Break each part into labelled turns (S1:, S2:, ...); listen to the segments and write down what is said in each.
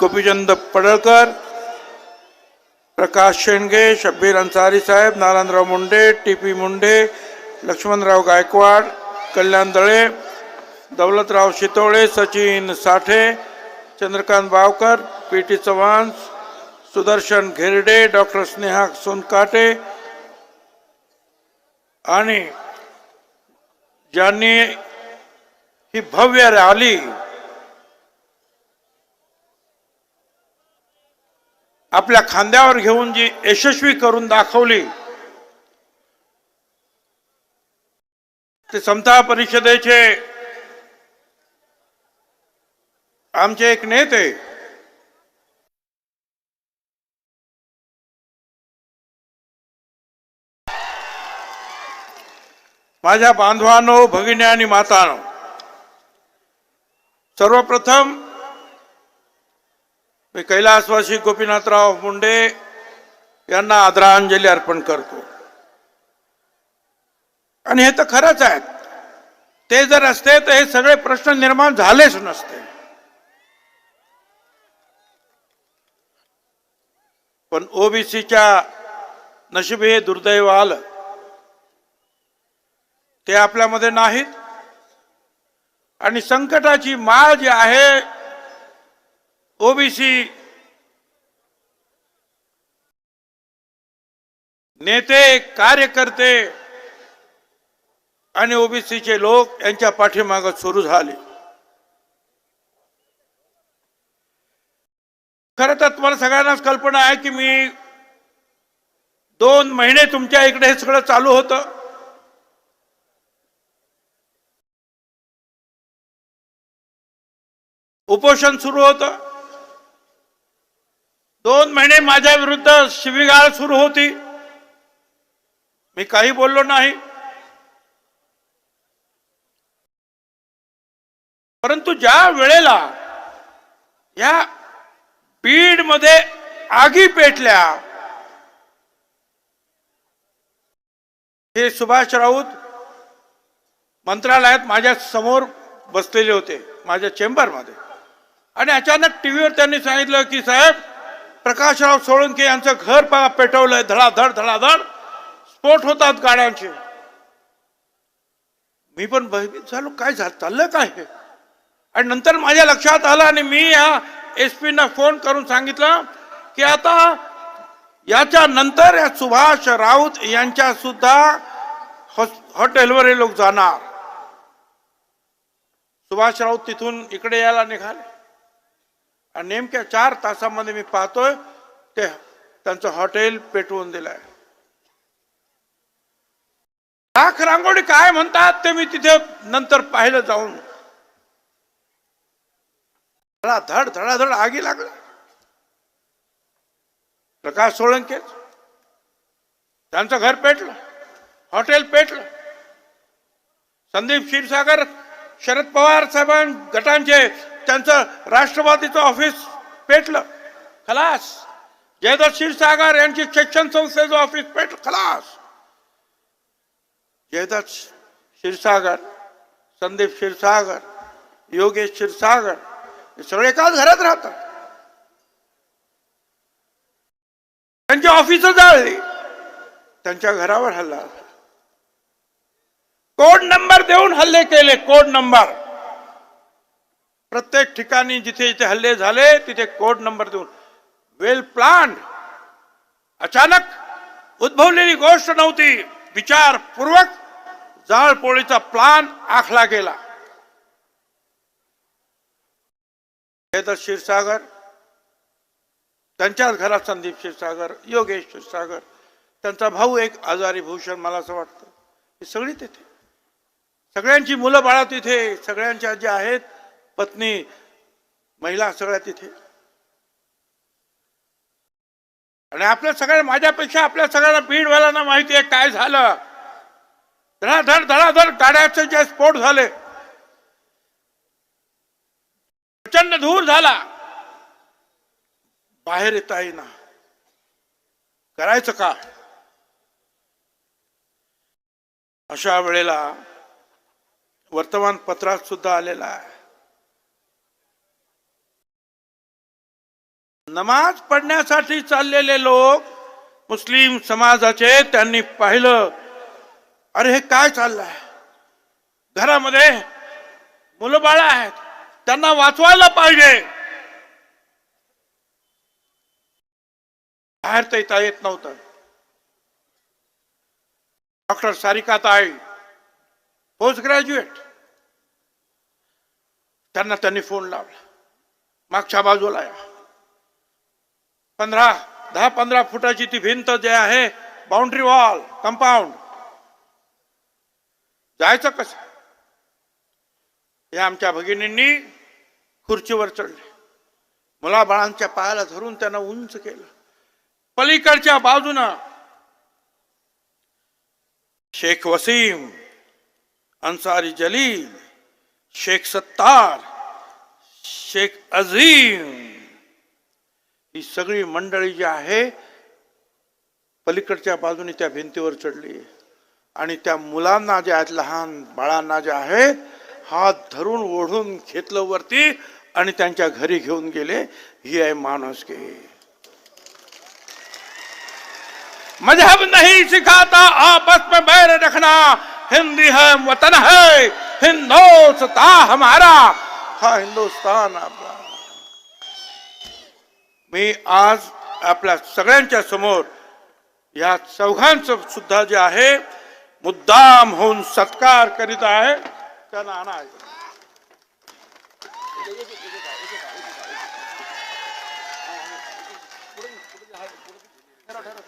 S1: गोपीचंद पडळकर, प्रकाश शेंडगे, शब्बीर अन्सारी साहेब, Narayanrao Munde, TP. Munde, Laxmanrao Gaikwad, कल्याण दळे, दौलतराव शितोळे, सचिन साठे, Chandrakant Bavkar, PT. Chavan, Sudarshan Gherde, doctor Sneha सोनकाटे आणि ज्यांनी ही भव्य रॅली आपल्या खांद्यावर घेऊन जी यशस्वी करून दाखवली, ते समता परिषदेचे आमचे एक नेते माझ्या बांधवांनो, भगिनी आणि मातांनो, सर्वप्रथम मी कैलासवासी गोपीनाथराव मुंडे यांना आदरांजली अर्पण करतो. आणि हे तर खरंच आहे, ते जर असते तर हे सगळे प्रश्न निर्माण झालेच नसते. पण ओबीसीच्या नशिबी हे दुर्दैव आलं, ते आपल्यामध्ये नाहीत. आणि संकटाची माळ जी आहे ओबीसी नेते, कार्यकर्ते आणि ओबीसीचे लोक यांच्या पाठीमागे सुरू झाले. खरं तर तुम्हाला सगळ्यांनाच कल्पना आहे की मी 2 महिने तुमच्या इकडे हे सगळं चालू होतं. उपोषण सुरू होतं. 2 महिने माझ्या विरुद्ध शिवीगाळ सुरू होती. मी काही बोललो नाही. परंतु ज्या वेळेला या बीड मध्ये आगी पेटल्या, हे सुभाष राऊत मंत्रालयात माझ्या समोर बसलेले होते, माझ्या चेंबरमध्ये. आणि अचानक टीव्हीवर त्यांनी सांगितलं की साहेब, प्रकाशराव सोळंके यांचं घर पेटवलंय, धडाधड धडाधड स्फोट होतात गाड्यांचे. मी पण भयभीत झालो, काय चाललं काय हे. आणि नंतर माझ्या लक्षात आलं आणि मी या SP ना फोन करून सांगितलं की आता याच्या नंतर या सुभाष राऊत यांच्या सुद्धा हॉटेलवर हे लोक जाणार. सुभाष राऊत तिथून इकडे यायला निघाले आणि नेमक्या 4 तासामध्ये मी पाहतोय ते त्यांचं हॉटेल पेटवून दिलंय. राख रांगोळी काय म्हणतात ते मी तिथे नंतर पाहिलं जाऊन. धडाधड धडाधड आगी लागली. प्रकाश सोळंके त्यांचं घर पेटलं, हॉटेल पेटलं. संदीप क्षीरसागर, शरद पवार साहेबां गटांचे त्यांचं राष्ट्रवादीचं ऑफिस पेटलं, खलास. जयदत्त क्षीरसागर यांची शिक्षण संस्थेचं ऑफिस पेटलं, खलास. जयदत्त क्षीरसागर, संदीप क्षीरसागर, योगेश क्षीरसागर हे सगळे एकाच घरात राहतात. त्यांची ऑफिस जाळली, त्यांच्या घरावर हल्ला, कोड नंबर देऊन हल्ले केले. कोड नंबर प्रत्येक ठिकाणी जिथे जिथे हल्ले झाले तिथे कोड नंबर देऊन. वेल प्लान्ड, अचानक उद्भवलेली गोष्ट नव्हती. विचारपूर्वक जाळपोळीचा प्लान आखला गेला. जयदत्त क्षीरसागर, त्यांच्याच घरात संदीप क्षीरसागर, योगेश क्षीरसागर, त्यांचा भाऊ एक आजारी भूषण, मला असं वाटतं हे सगळी तिथे, सगळ्यांची मुलं बाळा तिथे, सगळ्यांच्या ज्या आहेत पत्नी महिला सगळ्या तिथे. आणि आपल्या सगळ्या, माझ्यापेक्षा आपल्या सगळ्यांना बीडवाल्यांना माहिती आहे काय झालं. धडाधड धडाधड गाड्याचे जे स्फोट झाले, प्रचंड धूर झाला, बाहेर येता येईना. करायचं का. अशा वेळेला वर्तमानपत्रात सुद्धा आलेला आहे, नमाज पढण्यासाठी चाललेले लोक मुस्लिम समाजाचे त्यांनी पाहिलं, अरे हे काय चाललंय, घरामध्ये मुलं बाळ आहेत, त्यांना वाचवायला पाहिजे. बाहेर तर येत नव्हतं. डॉक्टर सारिकाताई पोस्ट ग्रॅज्युएट, त्यांनी फोन लावला, मागच्या बाजूला या, 10-15 फुटाची ती भिंत जे आहे, बाउंड्री वॉल, कंपाऊंड, जायचं कसं. या आमच्या भगिनींनी खुर्चीवर चढले, मुलाबाळांच्या पायाला धरून त्यांना उंच केलं. पलीकडच्या बाजूनं शेख वसीम, अन्सारी जलील, शेख सत्तार, शेख अजीम, ही सगळी मंडळी जी आहे पलीकडच्या बाजूने त्या भिंतीवर चढली आणि त्या मुलांना जे आहेत, लहान बाळांना जे आहेत, हात धरून ओढून घेतलं वरती आणि त्यांच्या घरी घेऊन गेले. ही आहे माणुसकी. मजहब नहीं सिखाता आपस में बैर रखना, हिंदी है वतन है हिंदुस्तान हमारा, हा हिंदुस्तान आपला. मी आज आपल्या सगळ्यांच्या समोर या चौघांचं सुद्धा जे आहे मुद्दाम होऊन सत्कार करीत आहे. त्यांना आणा.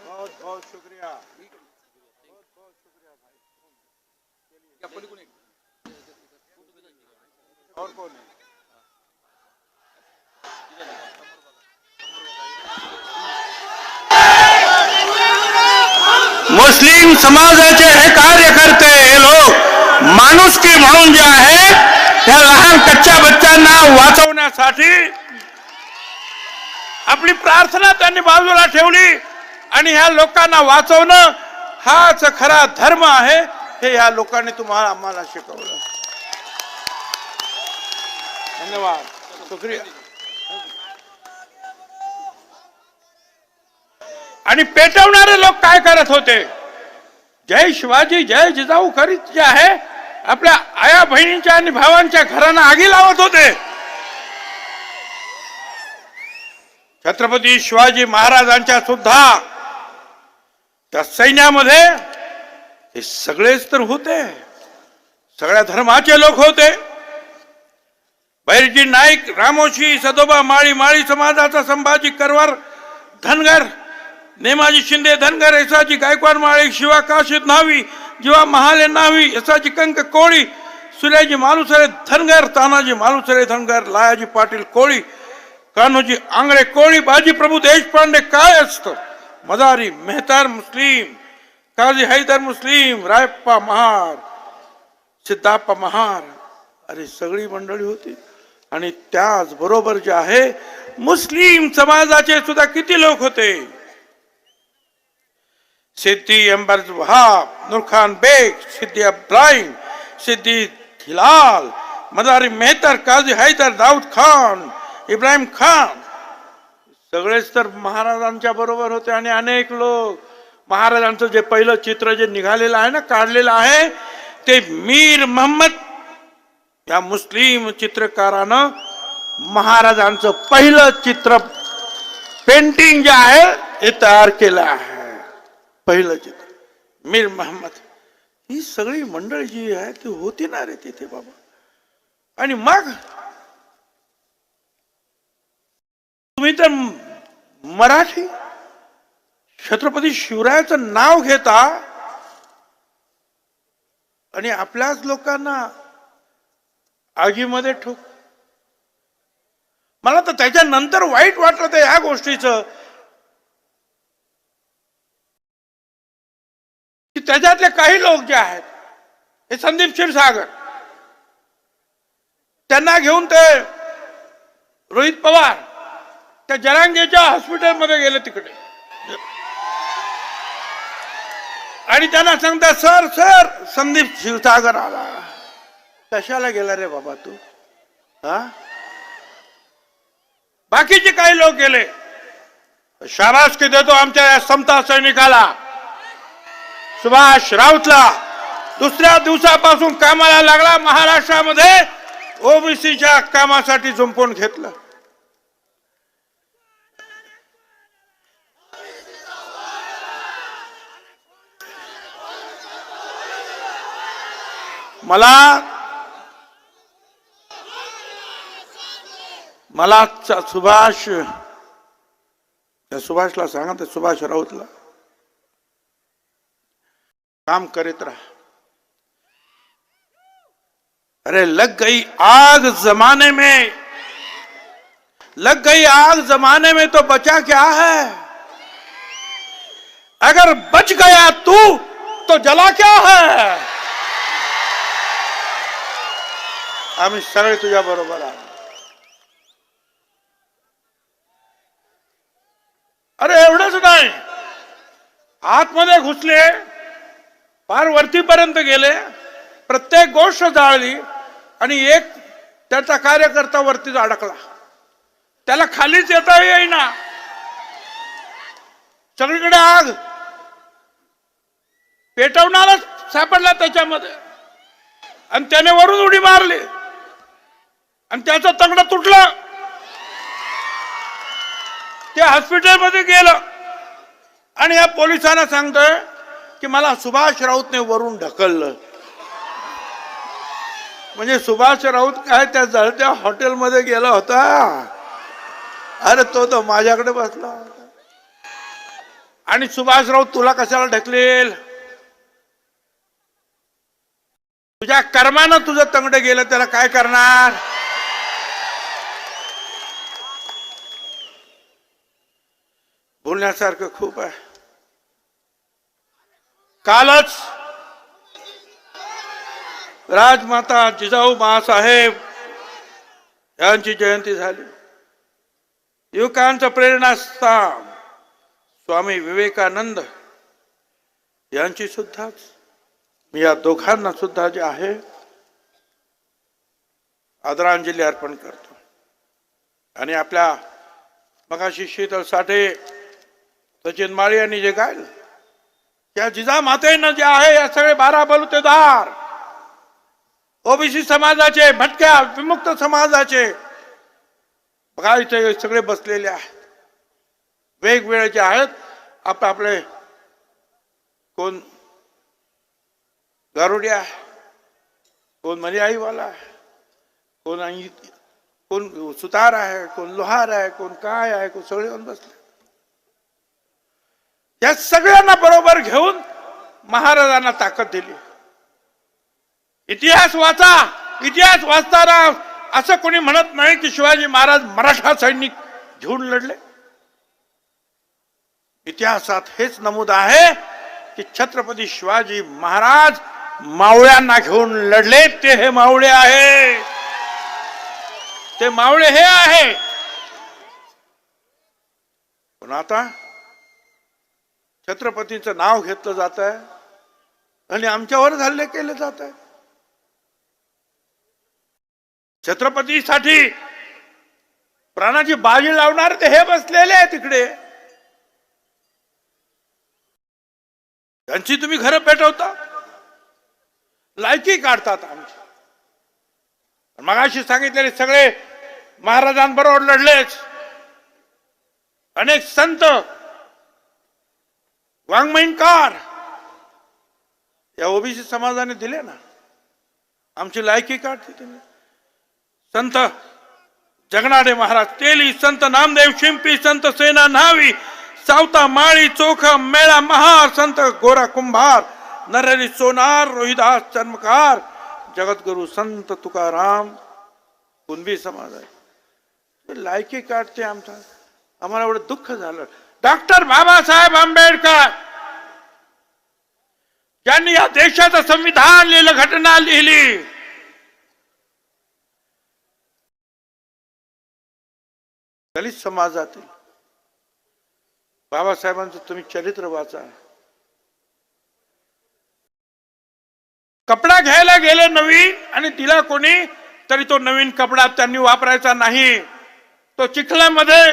S1: बहुत बहुत शुक्रिया, बहुत बहुत शुक्रिया भाई. और कौन है? मुस्लिम समाजाचे हे कार्यकर्ते, हे लोक माणुसकी म्हणून जे आहे त्या लहान कच्च्या बच्चांना वाचवण्यासाठी आपली प्रार्थना त्यांनी बाजूला ठेवली आणि ह्या लोकांना वाचवणं हाच खरा धर्म आहे, हे या लोकांनी तुम्हाला आम्हाला शिकवलं. धन्यवाद, शुक्रिया. आणि पेटवणारे लोक काय करत होते? जय शिवाजी जय जिजाऊ करीत जे आहे आपल्या आया बहिणींच्या आणि भावांच्या घरांना आगी लावत होते. छत्रपती शिवाजी महाराजांच्या सुद्धा त्या सैन्यामध्ये हे सगळेच तर होते, सगळ्या धर्माचे लोक होते. बैरजी नाईक, रामोशी, सदोबा माळी, माळी समाजाचा संभाजी करवार धनगर, नेमाजी शिंदे धनगर, यसाजी गायकवाड माळी, शिवा काशीद नावी, जीवा महाले नावी, यसाजी कंक कोळी, सुर्याजी मालुसरे धनगर, तानाजी मालुसरे धनगर, लायाजी पाटील कोळी, कान्होजी आंगळे कोळी, बाजी प्रभू देशपांडे काय असतं, मदारी मेहतार मुस्लिम, काजी हैदर मुस्लिम, रायप्पा महार, सिद्धाप्पा महार, अरे सगळी मंडळी होती. आणि त्याच बरोबर जे आहे मुस्लिम समाजाचे सुद्धा किती लोक होते. सिद्दी एम्बर्स वहाब, नूरखान बेग, सिद्दी इब्राहिम, सिद्दी हिलाल, मदारी मेहतर, काजी हैदर, दाऊद खान, इब्राहिम खान, सगळेच तर महाराजांच्या बरोबर होते. आणि अनेक लोक, महाराजांचं जे पहिलं चित्र जे निघालेलं आहे ना, काढलेलं आहे, ते मीर मोहम्मद या मुस्लिम चित्रकारानं महाराजांचं पहिलं चित्र पेंटिंग जे आहे हे तयार केलं आहे. पहिलं चित्र मीर मोहम्मद. ही सगळी मंडळी जी आहे ती होती ना रे तिथे बाबा. आणि मग तुम्ही तर मराठी छत्रपती शिवरायाचं नाव घेता आणि आपल्याच लोकांना आगीमध्ये ठोक. मला तर त्याच्यानंतर वाईट वाटलं ते ह्या गोष्टीचं की त्याच्यातले काही लोक जे आहेत हे संदीप क्षीरसागर, त्यांना घेऊन ते रोहित पवार त्या जरांगेच्या हॉस्पिटलमध्ये गेले तिकडे आणि त्यांना सांगतात सर सर संदीप क्षीरसागर आला. कशाला गेला रे बाबा तू? हा, बाकीचे काही लोक गेले शाबासकी देतो आमच्या या समता सैनिकाला सुभाष राऊतला. दुसऱ्या दिवसापासून कामाला लागला, महाराष्ट्रामध्ये ओबीसीच्या कामासाठी जुंपून घेतलं. मला सुभाषला सांगा, ते सुभाष राऊतला काम करीत रहा. अरे लग गई आग जमाने में तो बचा क्या है? अगर बच गया तू तो जला क्या है? आम्ही सगळे तुझ्या बरोबर आहोत. अरे एवढंच नाही, आतमध्ये घुसले, पार वरतीपर्यंत गेले, प्रत्येक गोष्ट जाळली आणि एक त्याचा कार्यकर्ता वरतीच अडकला. त्याला खालीच येता येईना. सगळीकडे आग, पेटवणारच सापडला त्याच्यामध्ये आणि त्याने वरून उडी मारली आणि त्याचं तंगड तुटलं. ते हॉस्पिटलमध्ये गेलं आणि या पोलिसांना सांगतोय की मला सुभाष राऊतने वरून ढकललं. म्हणजे सुभाष राऊत काय त्या जळत्या हॉटेलमध्ये गेला होता? अरे तो तर माझ्याकडे बसला होता. आणि सुभाष राऊत तुला कशाला ढकलेल? तुझ्या कर्मानं तुझं तंगड गेलं, त्याला काय करणार? बोलण्यासारखं खूप आहे. कालच राजमाता जिजाऊ बाळासाहेब यांची जयंती झाली. युवकांचं प्रेरणास्थान स्वामी विवेकानंद यांची सुद्धा, मी या दोघांना सुद्धा जे आहे आदरांजली अर्पण करतो. आणि आपल्या मगाशी शीतल साठे, सचिन माळी यांनी जे गायलं, त्या जिजामातेनं जे आहे, या सगळे 12 बलुतेदार ओबीसी समाजाचे, भटक्या विमुक्त समाजाचे, बघा इथे सगळे बसलेले आहेत, वेगवेगळे आहेत. आपले कोण गारुडी आहे, कोण मर्याईवाला आहे, कोण सुतार आहे, कोण लोहार आहे, कोण काय आहे, कोण सगळे बसले. या सगळ्यांना बरोबर घेऊन महाराजांना ताकद दिली. इतिहास वाचा. इतिहास वाचताना असं कोणी म्हणत नाही की शिवाजी महाराज मराठा सैनिक घेऊन लढले. इतिहासात हेच नमूद आहे की छत्रपती शिवाजी महाराज मावळ्यांना घेऊन लढले. ते हे मावळे आहे, ते मावळे हे आहे. पण आता छत्रपतींचं नाव घेतलं जात आहे आणि आमच्यावर हल्ले केले जात आहे. छत्रपतीसाठी प्राणाची बाजी लावणार ते हे बसलेले आहे तिकडे. त्यांची तुम्ही घरं पेटवता, लायकी काढतात आमची. मगाशी सांगितलेले सगळे महाराजांबरोबर लढलेच. अनेक संत, वाङ्मयकार या ओबीसी समाजाने दिले ना, आमची लायकी काढते तुम्ही. संत जगनाडे महाराज तेली, संत नामदेव शिंपी, संत सेना न्हावी, सावता माळी, चोखा मेळा महार, संत गोरा कुंभार, नरहरी सोनार, रोहिदास चर्मकार, जगद्गुरु संत तुकाराम, कुणबी समाज आहे. लायकी काढते आमचा. आम्हाला एवढं दुःख झालं. डॉक्टर बाबासाहेब आंबेडकर ज्यांनी या देशाचं संविधान लिहिलं, घटना लिहिली, दलित समाजातील बाबासाहेबांचं तुम्ही चरित्र वाचा. कपडा घ्यायला गेले नवीन आणि तिला कोणी तरी तो नवीन कपडा त्यांनी वापरायचा नाही. तो चिखलामध्ये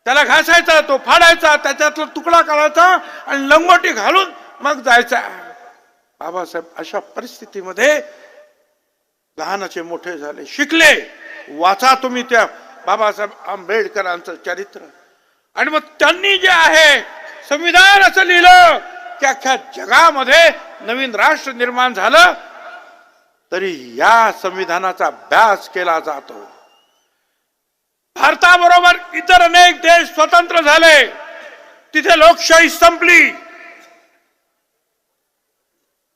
S1: त्याला घासायचा, तो फाडायचा, त्याच्यातला तुकडा काढायचा आणि लंगोटी घालून मग जायचा. बाबासाहेब अशा परिस्थितीमध्ये लहानाचे मोठे झाले, शिकले. वाचा तुम्ही त्या बाबासाहेब आंबेडकरांचं चरित्र. आणि मग त्यांनी जे आहे संविधान असं लिहिलं की अख्ख्या जगामध्ये नवीन राष्ट्र निर्माण झालं तरी या संविधानाचा अभ्यास केला जातो. भारताबरोबर इतर अनेक देश स्वतंत्र झाले, तिथे लोकशाही संपली,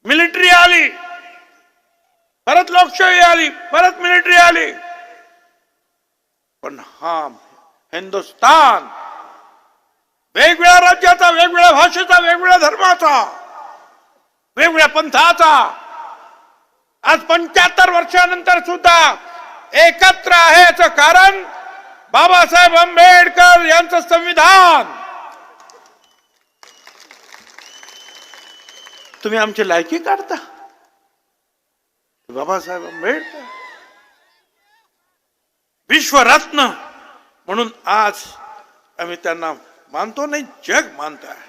S1: मिलिटरी आली, परत लोकशाही आली, परत मिलिटरी आली. पण हा हिंदुस्तान वेगवेगळ्या राज्याचा, वेगवेगळ्या भाषेचा, वेगवेगळ्या धर्माचा, वेगवेगळ्या पंथाचा आज 75 वर्षानंतर सुद्धा एकत्र आहे. याचं कारण बाबासाहेब आंबेडकर यांचं संविधान. तुम्ही आमची लायकी काढता. बाबासाहेब आंबेडकर विश्वरत्न म्हणून आज आम्ही त्यांना मानतो, नाही जग मानत आहे.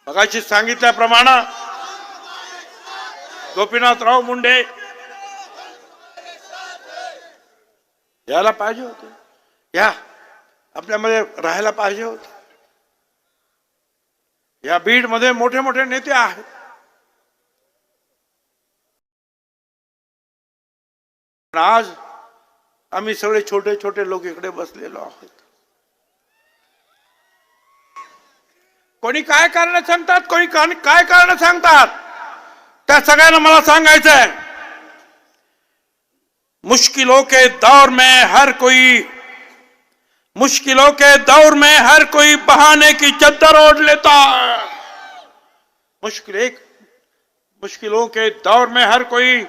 S1: मगाशी सांगितल्याप्रमाणे गोपीनाथराव मुंडे यायला पाहिजे होते, या आपल्यामध्ये राहायला पाहिजे होते. या बीड मध्ये मोठे मोठे नेते आहेत. आज आम्ही सगळे छोटे छोटे लोक इकडे बसलेलो आहोत. कोणी काय कारण सांगतात, कोणी काय कारण सांगतात, त्या सगळ्यांना मला सांगायचं है. मुश्किलों के दौर में हर कोई बहाने की चद्दर ओढ़ लेता है. मुश्किलों के दौर में हर कोई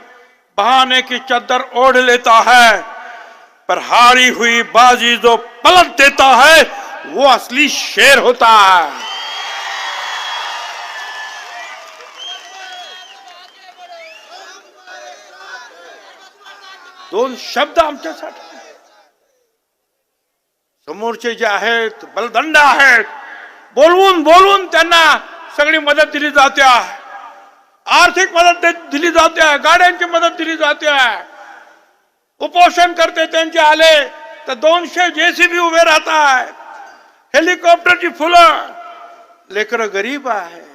S1: बहाने की चद्दर ओढ़ लेता है, पर हारी हुई बाजी जो पलट देता है वो असली शेर होता है. दोन शब्द आमच्यासाठी. समोरचे जे आहेत बलदंड आहेत, बोलवून बोलून त्यांना सगळी मदत दिली जाते, आर्थिक मदत दिली जाते, गाड्यांची मदत दिली जाते. उपोषण करते त्यांचे आले तर 200 JCB उभे राहतात, हेलिकॉप्टरची फुलं. लेकर गरीब आहे.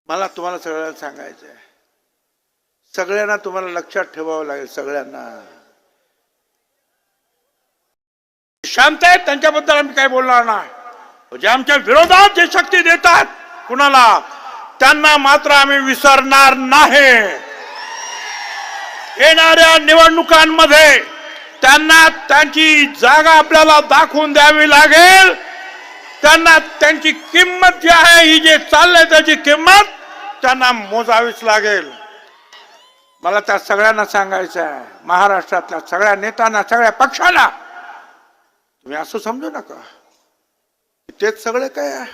S1: मला तुम्हाला सगळ्यांना सांगायचं आहे, सगळ्यांना तुम्हाला लक्षात ठेवावं लागेल. सगळ्यांना शांत आहेत त्यांच्याबद्दल आम्ही काही बोलणार नाही. जे आमच्या विरोधात जे शक्ती देतात कुणाला, त्यांना मात्र आम्ही विसरणार नाही. येणाऱ्या निवडणुकांमध्ये त्यांना त्यांची जागा आपल्याला दाखवून द्यावी लागेल. त्यांना त्यांची किंमत जी आहे, ही जे चाललंय त्याची किंमत त्यांना मोजावीच लागेल. मला त्या सगळ्यांना सांगायचं आहे, महाराष्ट्रातल्या सगळ्या नेत्यांना, सगळ्या पक्षाला, तुम्ही असं समजू नका तेच सगळे काय आहे,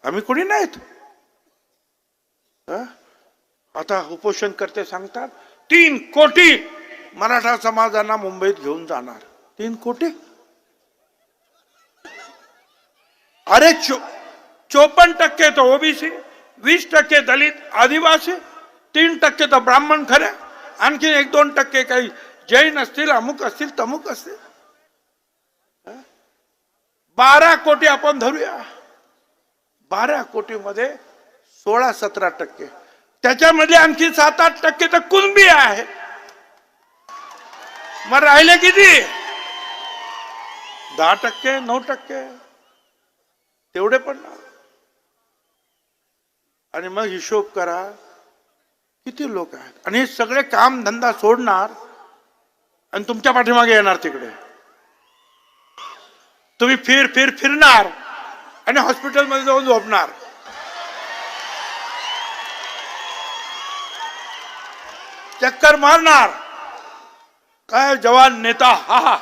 S1: आम्ही कोणी नाहीत. आता उपोषण करते सांगतात 3 कोटी मराठा समाजांना मुंबईत घेऊन जाणार. 3 कोटी. अरे 54% तो ओबीसी, 20% दलित आदिवासी, 3% तर ब्राह्मण खरे, आणखी 1-2% काही जैन असतील, अमुक असतील, तमुक असतील. 12 कोटी आपण धरूया. 12 कोटी मध्ये 16-17%, त्याच्यामध्ये आणखी 7-8% तर कुणबी आहे. मग राहिले किती? 10%, 9%, तेवढे पण ना. आणि मग हिशोब करा किती लोक आहेत. आणि हे सगळे काम धंदा सोडणार आणि तुमच्या पाठीमागे येणार. तिकडे तुम्ही फिरणार आणि हॉस्पिटलमध्ये जाऊन झोपणार. चक्कर मारणार. काय जवान नेता, हा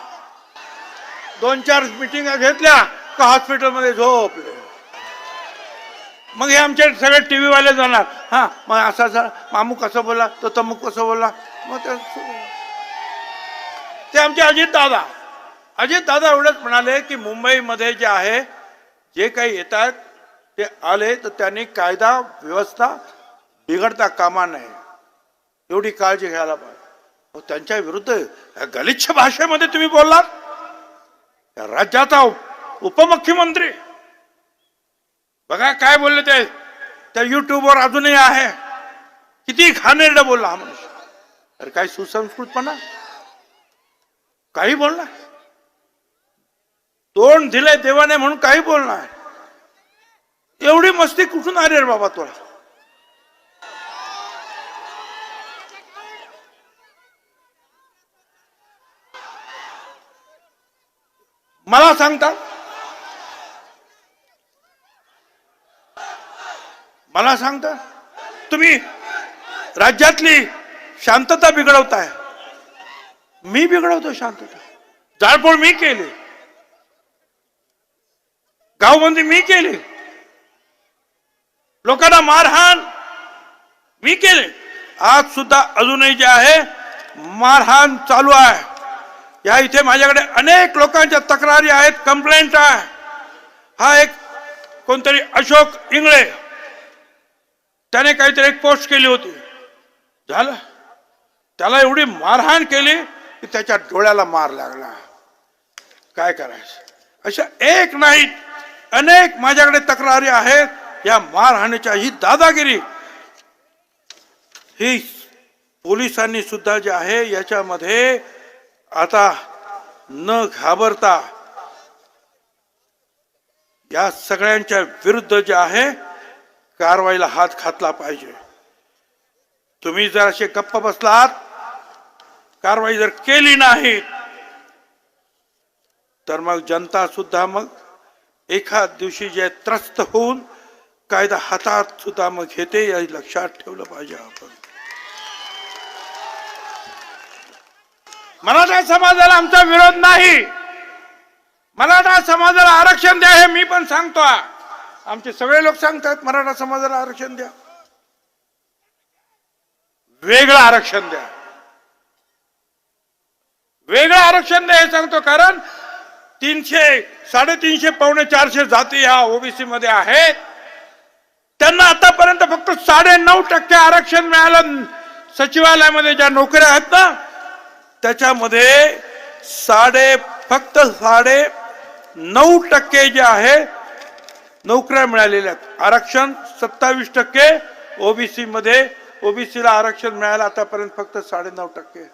S1: 2-4 मीटिंग घेतल्या अख्खा हॉस्पिटलमध्ये झोपले. मग हे आमचे सगळे टीव्ही वाले जाणार, हा मग असा मामू कसं बोलला, तो तमुक कसं बोलला. मग ते आमचे अजित दादा एवढंच म्हणाले की मुंबईमध्ये जे आहे जे काही येतात ते आले तर त्यांनी कायदा व्यवस्था बिघडता कामा नये एवढी काळजी घ्यायला पाहिजे. त्यांच्या विरुद्ध गलिच्छ भाषेमध्ये तुम्ही बोललात. राज्याचा उपमुख्यमंत्री बघा काय बोलले ते त्या युट्यूबवर अजूनही आहे. किती घाणेरडं बोलला हा मनुष्य. अरे काही सुसंस्कृतपणा, काही बोलणार, तोंड दिलंय देवाने म्हणून काही बोलणार. एवढी मस्ती कुठून आली रे बाबा तुला. मला सांगता तुम्ही राज्यातली शांतता बिघडवताय. मी बिघडवतो शांतता. जाळपोळ मी केली, गावबंदी मी केली, लोकांना मारहाण मी केली. आज सुद्धा अजूनही जे आहे मारहाण चालू आहे. या इथे माझ्याकडे अनेक लोकांच्या तक्रारी आहेत, कंप्लेंट आहे. हा एक कोणतरी अशोक इंगळे त्याने काहीतरी एक पोस्ट केली होती, झालं त्याला एवढी मारहाण केली की त्याच्या डोळ्याला मार लागला. काय करायचं. अशा एक नाही अनेक माझ्याकडे तक्रारी आहेत. या मारहाणीच्या ही दादागिरी ही पोलिसांनी सुद्धा जे आहे याच्यामध्ये आता न घाबरता या सगळ्यांच्या विरुद्ध जे आहे कारवाईला हात घातला पाहिजे. तुम्ही जर असे गप्प बसलात, कारवाई जर केली नाही तर मग जनता सुद्धा मग एखाद दिवशी जे त्रस्त होऊन कायदा हातात सुद्धा मग घेते. या लक्षात ठेवलं पाहिजे आपण. मराठा समाजाला आमचा विरोध नाही. मराठा समाजाला आरक्षण द्या हे मी पण सांगतो. आमचे सगळे लोक सांगतात मराठा समाजाला आरक्षण द्या, वेगळं आरक्षण द्या, वेगळं आरक्षण द्या हे सांगतो. कारण 300, 350, 450 जाती ह्या ओबीसी मध्ये आहेत. त्यांना आतापर्यंत फक्त 9.5% आरक्षण मिळालं. सचिवालयामध्ये ज्या नोकऱ्या आहेत ना त्याच्यामध्ये फक्त 9.5% जे आहे नोकऱ्या मिळालेल्या आहेत. आरक्षण 27% ओबीसी मध्ये. ओबीसीला आरक्षण मिळालं आतापर्यंत फक्त 9.5%.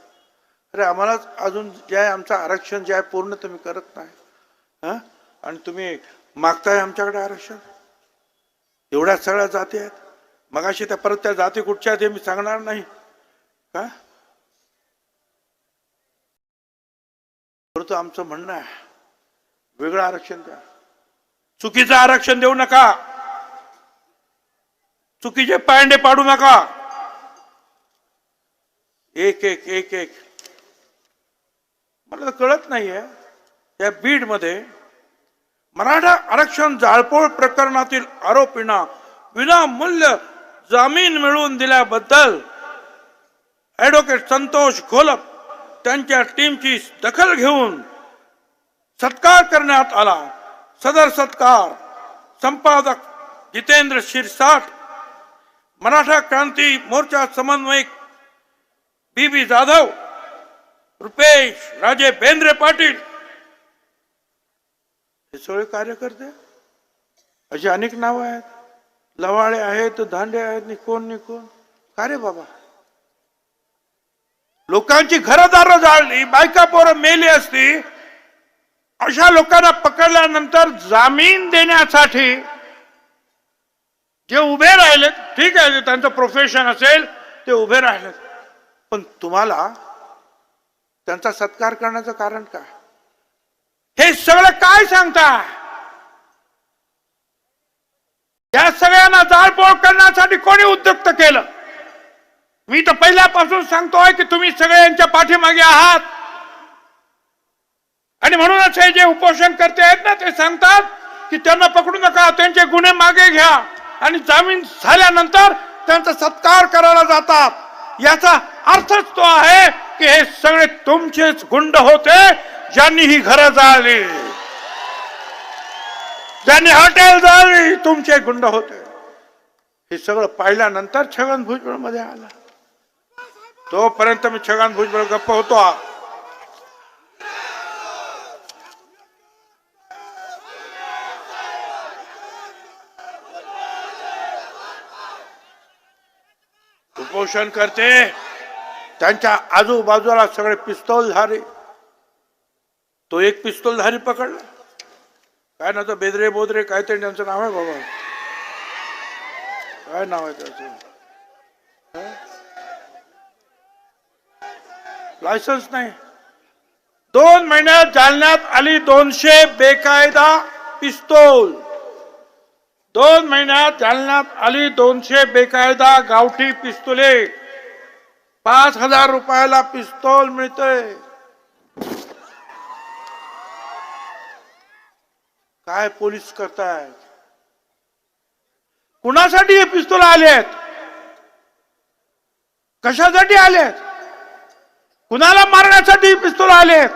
S1: अरे आम्हाला अजून जे आहे आमचं आरक्षण जे आहे पूर्ण तुम्ही करत नाही. हा आणि तुम्ही मागताय आमच्याकडे आरक्षण. एवढ्या सगळ्या जाती आहेत. मगाशी त्या परत त्या जाती कुठच्या आहेत हे मी सांगणार नाही का. परंतु आमचं म्हणणं आहे वेगळं आरक्षण द्या. चुकीचं आरक्षण देऊ नका, चुकीचे पायंडे पाडू नका. एक एक एक एक मला तर कळत नाहीये या बीड मध्ये मराठा आरक्षण जाळपोळ प्रकरणातील आरोपींना विनामूल्य जामीन मिळवून दिल्याबद्दल ऍडव्होकेट संतोष घोलप त्यांच्या टीमची दखल घेऊन सत्कार करण्यात आला. सदर सत्कार संपादक जितेंद्र शिरसाट, मराठा क्रांती मोर्चा समन्वयक बीबी जाधव, रुपेश राजे बेंद्रे पाटील हे सगळे कार्यकर्ते. अशी अनेक नाव आहेत. लवाळे आहेत, दांडे आहेत, निकोन का रे बाबा. लोकांची घरदार जाळली, बायका पोरं मेली असती. अशा लोकांना पकडल्यानंतर जामीन देण्यासाठी जे उभे राहिले, ठीक आहे त्यांचं प्रोफेशन असेल ते उभे राहिले, पण तुम्हाला त्यांचा सत्कार करण्याचं कारण काय. हे सगळं काय सांगता. या सगळ्यांना जाळपोळ करण्यासाठी कोणी उद्युक्त केलं. मी तर पहिल्यापासून सांगतोय की तुम्ही सगळे यांच्या पाठीमागे आहात. आणि म्हणूनच हे जे उपोषण करते आहेत ना, ते सांगतात की त्यांना पकडू नका, त्यांचे गुन्हे मागे घ्या, आणि जामीन झाल्यानंतर त्यांचा सत्कार करायला जातात। याचा अर्थच तो आहे की हे सगळे तुमचेच गुंड होते, ज्यांनी ही घरं जाळली, ज्यांनी हॉटेल जाळली, तुमचे गुंड होते। हे सगळं पाहिल्यानंतर छगन भुजबळ मध्ये आला। तोपर्यंत मी छगन भुजबळ गप्प होतो। उपोषण करते, त्यांच्या आजूबाजूला सगळे पिस्तूलधारी, तो एक पिस्तूलधारी पकडला, काय ना, तो बेदरे बोदरे काहीतरी त्यांचं नाव आहे बाबा, काय नाव आहे त्याचं, लायसन्स नाही। 2 महिन्यात जालन्यात आली 200 बेकायदा पिस्तूल, 2 महिन्यात जालन्यात आली 200 बेकायदा गावठी पिस्तुले, 5,000 रुपयाला पिस्तूल मिळतंय। काय पोलीस करतायत? कुणासाठी हे पिस्तूल आलेत? कशासाठी आलेत? कुणाला मारण्यासाठी पिस्तूल आलेत?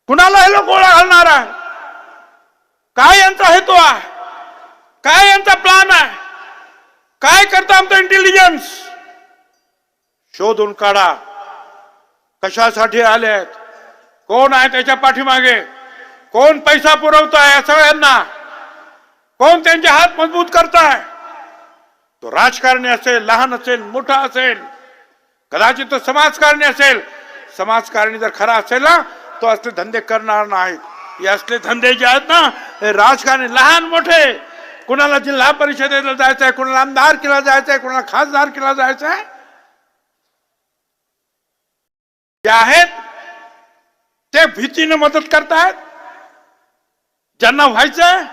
S1: कुणाला हे लोक गोळा घालणार आहे? काय यांचा हेतू आहे? काय यांचा प्लान आहे? काय करता आमचं इंटेलिजन्स? शोधून काढा, कशासाठी आलेत, कोण आहे त्याच्या पाठीमागे, कोण पैसा पुरवताय या सगळ्यांना, कोण त्यांचे हात मजबूत करताय? तो राजकारणी असेल, लहान असेल, मोठा असेल, कदाचित तो समाजकारणी असेल। समाजकारणी जर खरा असेल ना, तो असले धंदे करणार नाहीत। हे असले धंदे जे आहेत ना, हे राजकारणी लहान मोठे, कुणाला जिल्हा परिषदेला जायचंय, कुणाला आमदार केला जायचंय, कुणाला खासदार केला जायचंय, जे आहेत ते भीतीने मदत करतायत। ज्यांना व्हायचंय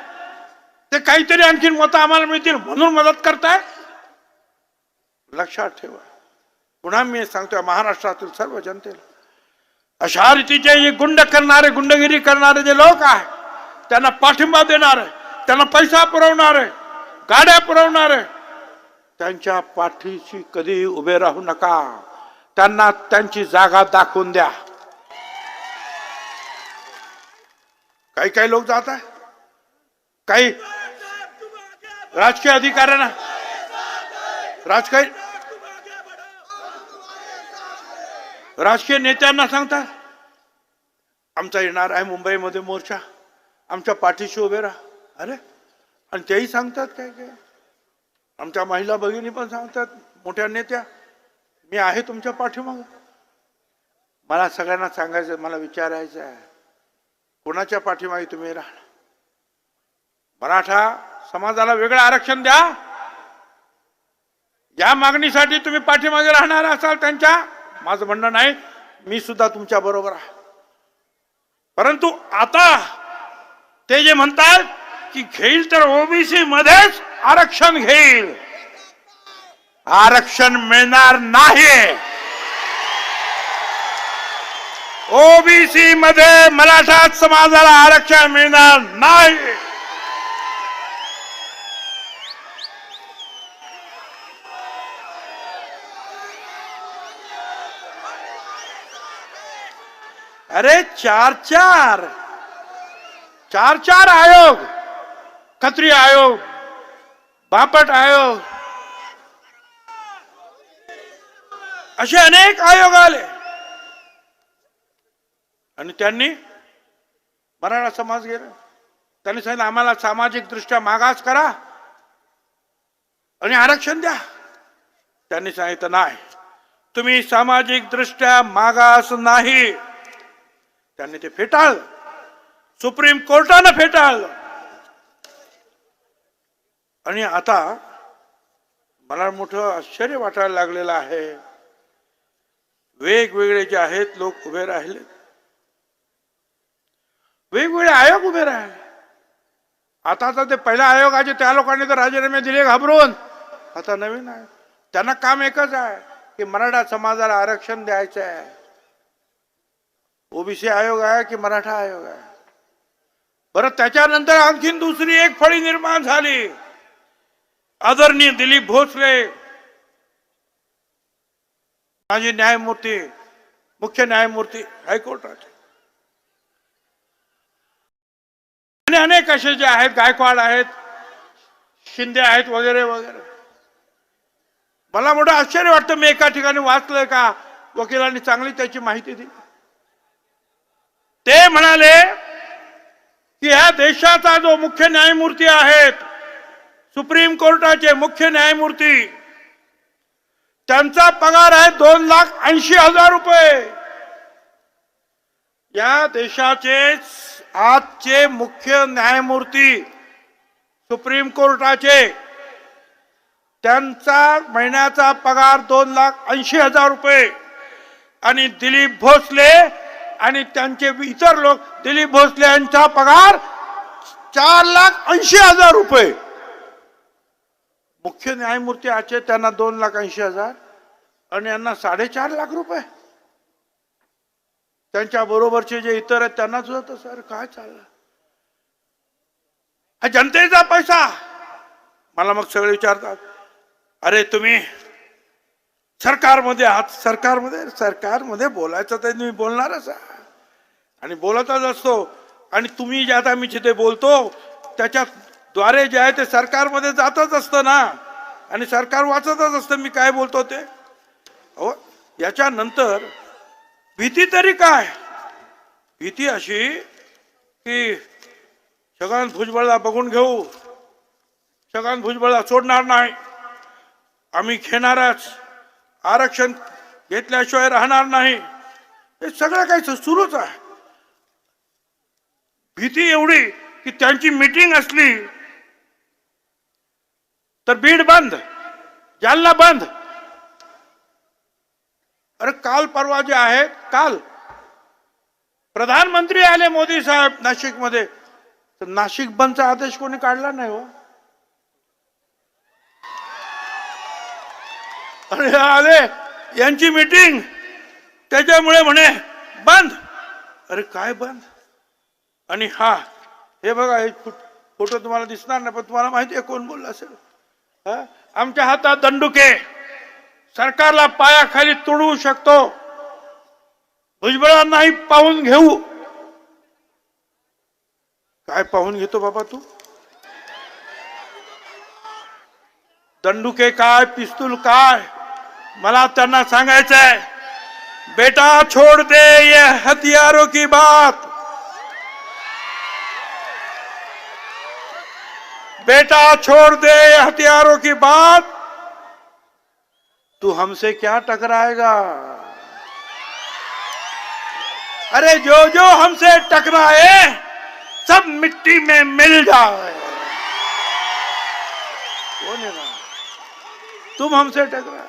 S1: ते काहीतरी आणखीन मतं आम्हाला मिळतील म्हणून मदत करतायत। लक्षात ठेवा, पुन्हा मी सांगतोय महाराष्ट्रातील सर्व जनतेला, अशा रीतीचे जे गुंड करणारे, गुंडगिरी करणारे जे लोक आहेत, त्यांना पाठिंबा देणारे, त्यांना पैसा पुरवणारे, गाड्या पुरवणारे, त्यांच्या पाठीशी कधी उभे राहू नका। त्यांना त्यांची जागा दाखवून द्या। काही काही लोक जात आहे, काही राजकीय अधिकाऱ्यांना, राजकीय नेत्यांना सांगतात आमचा येणार आहे मुंबईमध्ये मोर्चा, आमच्या पाठीशी उभे राहा। अरे, आणि तेही सांगतात काय काय, आमच्या महिला भगिनी पण सांगतात, मोठ्या नेत्या, मी आहे तुमच्या पाठीमागे। मला सगळ्यांना सांगायचं, मला विचारायचं आहे, कोणाच्या पाठीमागे तुम्ही राहणार? मराठा समाजाला वेगळं आरक्षण द्या, या मागणीसाठी तुम्ही पाठीमागे राहणार असाल त्यांच्या, माझं म्हणणं नाही, मी सुद्धा तुमच्या बरोबर आहे। परंतु आता ते जे म्हणतात की घेईल तर ओबीसी मध्येच आरक्षण घेईल, आरक्षण मिळणार नाही। ओबीसी मध्ये मराठा समाजाला आरक्षण मिळणार नाही। अरे चार चार आयोग, खत्री आयोग, बापट आयोग, असे अनेक आयोग आले आणि त्यांनी मराठा समाज गेला। त्यांनी सांगितलं आम्हाला सामाजिक दृष्ट्या मागास करा आणि आरक्षण द्या। त्यांनी सांगितलं नाही, तुम्ही सामाजिक दृष्ट्या मागास नाही। त्यांनी ते फेटाळलं, सुप्रीम कोर्टानं फेटाळलं। आणि आता मला मोठं आश्चर्य वाटायला लागलेलं आहे, वेगवेगळे जे आहेत लोक उभे राहिले, वेगवेगळे आयोग उभे राहिले। आता ते पहिल्या आयोगाचे त्या लोकांनी तर राजीनामे दिले घाबरून, आता नवीन आहे, त्यांना काम एकच आहे की मराठा समाजाला आरक्षण द्यायचं आहे। ओबीसी आयोग आहे की मराठा आयोग आहे? बरं, त्याच्यानंतर आणखीन दुसरी एक फळी निर्माण झाली. आदरणीय दिलीप भोसले माजी न्यायमूर्ती, मुख्य न्यायमूर्ती हायकोर्टाचे, आणि अनेक असे जे आहेत, गायकवाड आहेत, शिंदे आहेत, वगैरे वगैरे. मला मोठं आश्चर्य वाटतं. मी एका ठिकाणी वाचलंय का वकिलांनी चांगली त्याची माहिती दिली. ते म्हणाले की ह्या देशाचा जो मुख्य न्यायमूर्ती आहेत, सुप्रीम कोर्टाचे मुख्य न्यायमूर्ती, त्यांचा पगार आहे 2,80,000 रुपये. या देशाचे आजचे मुख्य न्यायमूर्ती सुप्रीम कोर्टाचे, त्यांचा महिन्याचा पगार 2,80,000 रुपये. आणि दिलीप भोसले आणि त्यांचे इतर लोक, दिलीप भोसले यांचा पगार 4,80,000 रुपये. मुख्य न्यायमूर्ती आजचे त्यांना 2,80,000 आणि यांना 4.5 लाख रुपये. त्यांच्या बरोबरचे जे इतर आहेत त्यांना सुद्धा तसं. सर काय चाललं? हा जनतेचा पैसा. मला मग सगळे विचारतात, अरे तुम्ही सरकारमध्ये आहात, सरकारमध्ये बोलायचं तर तुम्ही बोलणारच आणि बोलतच असतो. आणि तुम्ही जे आता मी जिथे बोलतो त्याच्या द्वारे जे आहे ते सरकारमध्ये जातच असतं ना, आणि सरकार वाचतच असतं मी काय बोलतो ते. हो, याच्यानंतर भीती तरी काय? भीती अशी की छगन भुजबळला बघून घेऊ, छगन भुजबळला सोडणार नाही, आम्ही घेणारच, आरक्षण घेतल्याशिवाय राहणार नाही, हे सगळं काही सुरूच आहे. भीती एवढी की त्यांची मीटिंग असली तर बीड बंद, जालना बंद. अरे काल परवा जे आहे, काल प्रधानमंत्री आले मोदी साहेब नाशिक मध्ये, तर नाशिक बंदचा आदेश कोणी काढला नाही हो. अरे आले यांची मीटिंग, त्याच्यामुळे म्हणे बंद. अरे काय बंद? आणि हा हे बघा, हे फोटो तुम्हाला दिसणार नाही पण तुम्हाला माहिती आहे कोण बोलला असेल. आमच्या हातात दंडुके, सरकारला पायाखाली तुडवू शकतो, भुजबळांनाही पाहून घेऊ. काय पाहून घेतो बाबा तू? दंडुके काय, पिस्तूल काय? मला त्यांना सांगायचंय, बेटा छोड़ दे ये हथियारों की बात, बेटा छोड़ दे ये हथियारों की बात, तू हमसे क्या टकराएगा? अरे जो जो हमसे टकराए सब मिट्टी में मिल जाए. कौन है ना? तुम हमसे टकरा,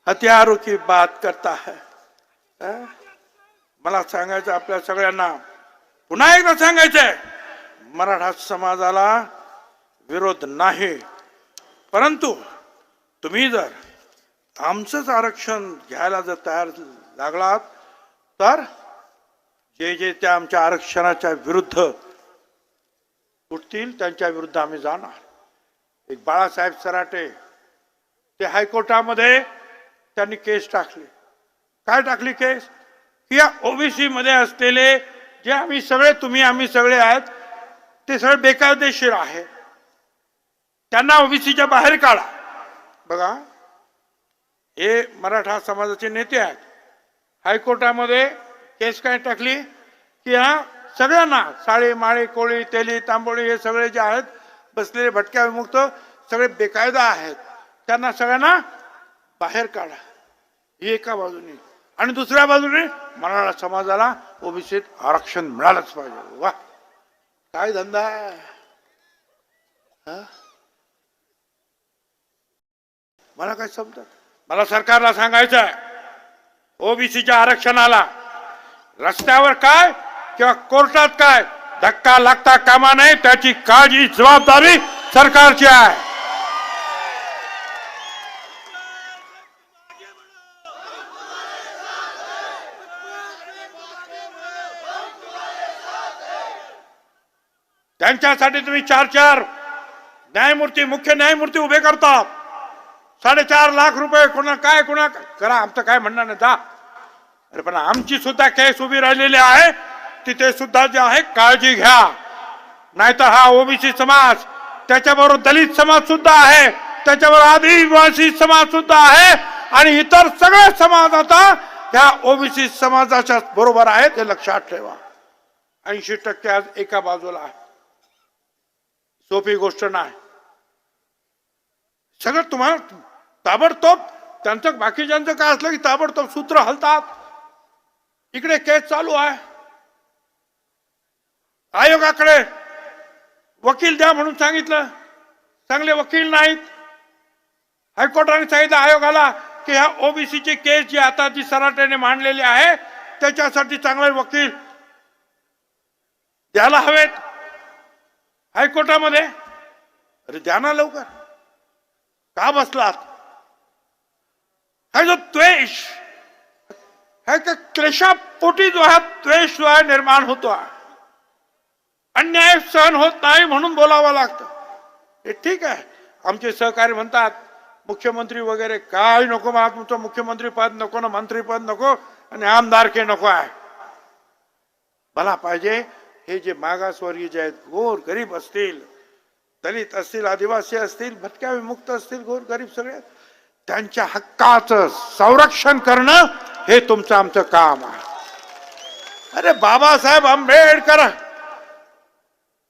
S1: हथियारों की बात करता है. मला सांगायचं आपल्या सगळ्यांना, पुन्हा एकदा सांगायचंय, मराठा समाजाला विरोध नाही, परंतु तुम्ही जर आमचंच आरक्षण घ्यायला जर तयार लागलात तर जे जे त्या आमच्या आरक्षणाच्या विरुद्ध उठतील त्यांच्या विरुद्ध आम्ही जाणार. एक बाळासाहेब सराटे, ते हायकोर्टामध्ये त्यांनी केस टाकली. काय टाकली केस? की या ओबीसी मध्ये असलेले जे आम्ही सगळे, तुम्ही आम्ही सगळे आहेत, ते सगळे बेकायदेशीर आहे, त्यांना ओबीसीच्या बाहेर काढा. बघा, हे मराठा समाजाचे नेते आहेत. हायकोर्टामध्ये केस काय टाकली की हा सगळ्यांना, साळे माळे कोळी तेली तांबोळी हे सगळे जे आहेत बसलेले भटक्या विमुक्त सगळे बेकायदा आहेत, त्यांना सगळ्यांना बाहेर काढा. ही एका बाजूने. आणि दुसऱ्या बाजूने मराठा समाजाला ओबीसीत आरक्षण मिळालंच पाहिजे. वा, काय धंदा आहे. मला काय समजत. मला सरकारला सांगायचं आहे, ओबीसीच्या आरक्षणाला रस्त्यावर काय किंवा कोर्टात काय धक्का लागता कामा नये, त्याची काळजी जबाबदारी सरकारची आहे. त्यांच्यासाठी तुम्ही 4 न्यायमूर्ती, मुख्य न्यायमूर्ती उभे करतात. 4.5 लाख रुपये कोणा काय कोणा करा, आमचं काय म्हणणं नाही जा. अरे पण आमची सुद्धा केस उभी राहिलेली आहे, तिथे सुद्धा जे आहे काळजी घ्या. नाहीतर हा ओबीसी समाज, त्याच्याबरोबर दलित समाज सुद्धा आहे, त्याच्याबरोबर आदिवासी समाज सुद्धा आहे आणि इतर सगळे समाज आता ह्या ओबीसी समाजाच्या बरोबर आहेत, हे लक्षात ठेवा. 80% आज एका बाजूला आहे. सोपी गोष्ट नाही. सगळं तुम्हाला ताबडतोब त्यांचं बाकीच्यांचं काय असलं की ताबडतोब सूत्र हलतात. इकडे केस चालू आहे, आयोगाकडे वकील द्या म्हणून सांगितलं, चांगले वकील नाहीत. हायकोर्टाने सांगितलं आयोगाला की ह्या ओबीसीची केस जी आता जी सराट्याने मांडलेली आहे त्याच्यासाठी चांगले वकील द्यायला हवेत हायकोर्टामध्ये. अरे द्या ना लवकर, का बसलात? हा जो द्वेष, हा का क्लेशापोटी जो हा द्वेष जो आहे निर्माण होतो आहे, अन्याय सहन होत नाही म्हणून बोलावं लागतं. हे ठीक आहे. आमचे सहकारी म्हणतात मुख्यमंत्री वगैरे काय नको, मला तुमचं मुख्यमंत्री पद नको ना, मंत्रीपद नको आणि आमदारकी नको आहे. मला पाहिजे हे जे मागासवर्गीय जे आहेत, गोर गरीब असतील, दलित असतील, आदिवासी असतील, भटक्या विमुक्त असतील, गोर गरीब सगळे, त्यांच्या हक्काचं संरक्षण करणं हे तुमचं आमचं काम आहे. अरे बाबासाहेब आंबेडकर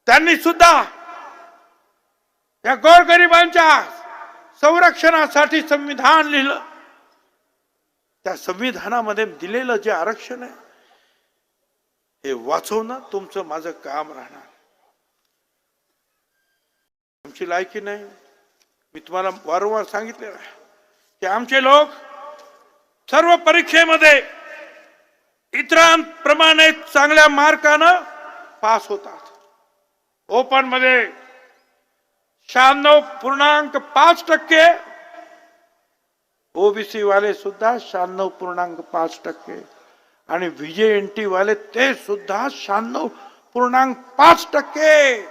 S1: त्यांनी सुद्धा या गोरगरिबांच्या संरक्षणासाठी संविधान लिहिलं. त्या संविधानामध्ये दिलेलं जे आरक्षण आहे हे वाचवणं तुमचं माझं काम राहणार. आमची लायकी नाही. मी तुम्हाला वारंवार सांगितलेलं आहे की आमचे लोक सर्व परीक्षेमध्ये इतरांप्रमाणे चांगल्या मार्कानं पास होतात. ओपन मध्ये 96.5%, ओबीसी वाले सुद्धा 96.5% आणि VJNT वाले ते सुद्धा 96.5%.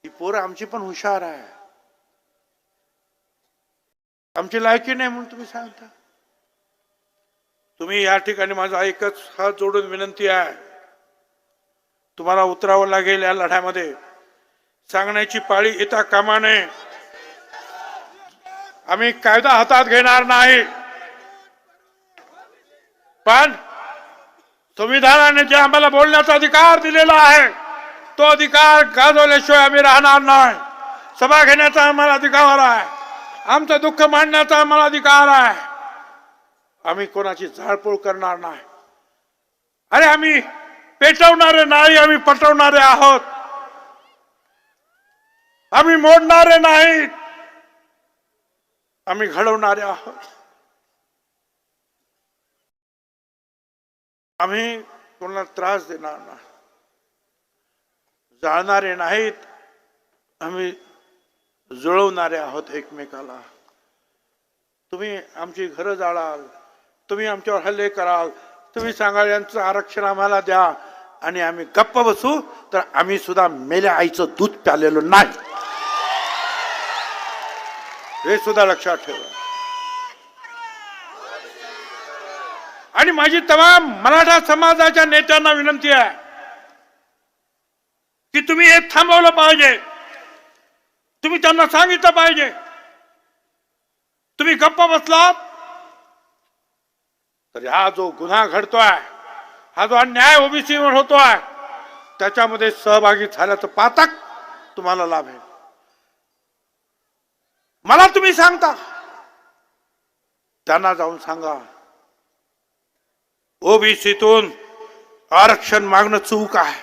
S1: ही पोरं आमची पण हुशार आहे. आमची लायकी नाही म्हणून तुम्ही सांगता. तुम्ही या ठिकाणी माझा एकच हात जोडून विनंती आहे, तुम्हाला उतरावं लागेल या लढ्यामध्ये. सांगण्याची पाळी येता कामा नये. आम्ही कायदा हातात घेणार नाही, पण संविधानाने जे आम्हाला बोलण्याचा अधिकार दिलेला आहे तो अधिकार गाजवल्याशिवाय आम्ही राहणार नाही. सभा घेण्याचा आम्हाला अधिकार आहे, आमचं दुःख मांडण्याचा आम्हाला अधिकार आहे. आम्ही कोणाची जाळपोळ करणार नाही. अरे आम्ही पेटवणारे नाही, आम्ही पटवणारे आहोत. आम्ही मोडणारे नाहीत, आम्ही घडवणारे आहोत. आम्ही कोणाला त्रास देणार नाही, जाळणारे नाहीत, आम्ही जुळवणारे आहोत एकमेकाला. तुम्ही आमची घरं जाळाल, तुम्ही आमच्यावर हल्ले कराल, तुम्ही सांगाल यांचं आरक्षण आम्हाला द्या आणि आम्ही गप्प बसू, तर आम्ही सुद्धा मेल्या आईचं दूध प्यालेलो नाही, हे सुद्धा लक्षात ठेवा. आणि माझी तमाम मराठा समाजाच्या नेत्यांना विनंती आहे की तुम्ही हे थांबवलं पाहिजे. तुम्ही त्यांना सांगितलं पाहिजे. तुम्ही गप्प बसलात तर हा जो गुन्हा घडतोय, हा जो अन्याय ओबीसीवर होतोय, त्याच्यामध्ये सहभागी झाल्याचं पातक तुम्हाला लाभेल. मला तुम्ही सांगता, त्यांना जाऊन सांगा ओबीसीतून आरक्षण मागणं चूक आहे,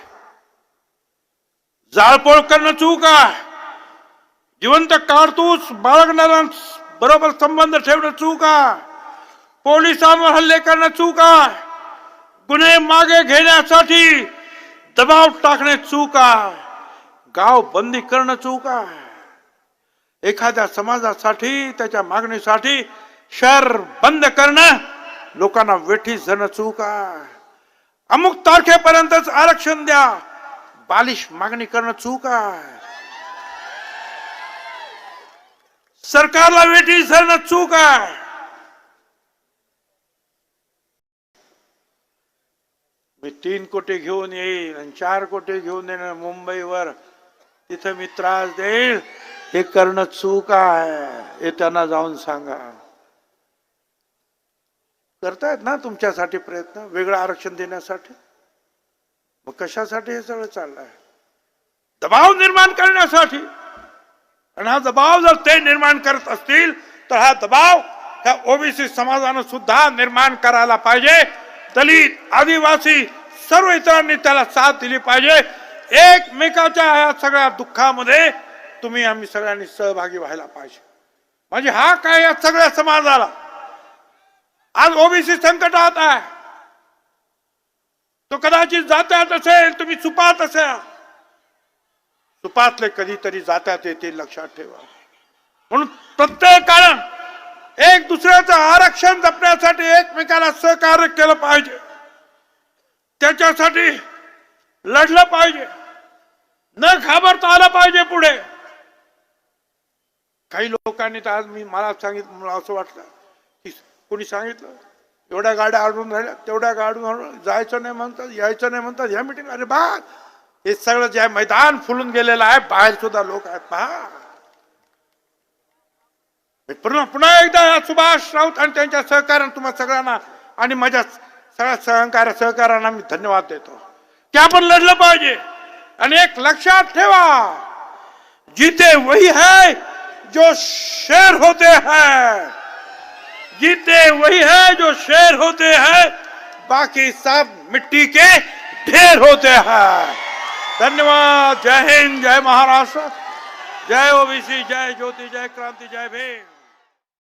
S1: जाळपोळ करणं चूक आहे, जिवंत कारतूस बाळगणाऱ्यांबरोबर संबंध ठेवणं चूक आहे, पोलिसांवर हल्ले करणं चूक आहे, गुन्हे मागे घेण्यासाठी दबाव टाकणे चूक आहे, गाव बंदी करणं चूक आहे. एखाद्या समाजासाठी त्याच्या मागणीसाठी शहर बंद करणं, लोकांना वेठीस धरणं चूक आहे. अमुक तारखेपर्यंतच आरक्षण द्या, बालिश मागणी करणं चूक आहे. सरकारला वेठी धरणं चूक आहे. मी 3 कोटी घेऊन येईल आणि 4 कोटी घेऊन येणार मुंबईवर, तिथं मी त्रास देईल, हे करणं चूक आहे. हे त्यांना जाऊन सांगा. करतायत ना तुमच्यासाठी प्रयत्न वेगळं आरक्षण देण्यासाठी, मग कशासाठी हे सगळं चाललंय? दबाव निर्माण करण्यासाठी. आणि हा दबाव जर ते निर्माण करत असतील तर हा दबाव त्या ओबीसी समाजानं सुद्धा निर्माण करायला पाहिजे. दलित, आदिवासी सर्व इतरांनी त्याला साथ दिली पाहिजे. एकमेकाच्या या सगळ्या दुःखामध्ये तुम्ही आम्ही सगळ्यांनी सहभागी व्हायला पाहिजे. म्हणजे हा काय या सगळ्या समाजाला आज ओबीसी संकटात आहे. तो कदाचित जात्यात असेल, तुम्ही सुपात असेल, सुपातले कधीतरी जात्यात येतील, लक्षात ठेवा. म्हणून प्रत्येक कारण एक दुसऱ्याचं आरक्षण जपण्यासाठी एकमेकाला सहकार्य केलं पाहिजे. त्याच्यासाठी लढलं पाहिजे, न घाबरता आलं पाहिजे पुढे. काही लोकांनी तर आज मला सांगितलं, मला असं वाटलं की कोणी सांगितलं एवढ्या गाड्या अडून राहिल्या, तेवढ्या गाड्या जायचं नाही म्हणतात, यायचं नाही म्हणतात ह्या मीटिंग. अरे बा, हे सगळं जे मैदान फुलून गेलेलं आहे, बाहेर सुद्धा लोक आहेत पहा. पुन्हा एकदा सुभाष राऊत आणि त्यांच्या सहकार्यानं तुम्हा सगळ्यांना आणि माझ्या सगळ्या सहकार्यांना मी धन्यवाद देतो की आपण लढलं पाहिजे. आणि एक लक्षात ठेवा, जीते वही है जो शेर होते हैं, जीते वही है जो शेर होते हैं, बाकी सब मिट्टी के ढेर होते हैं. धन्यवाद. जय हिंद, जय महाराष्ट्र, जय ओबीसी, जय ज्योति, जय क्रांति, जय भीम.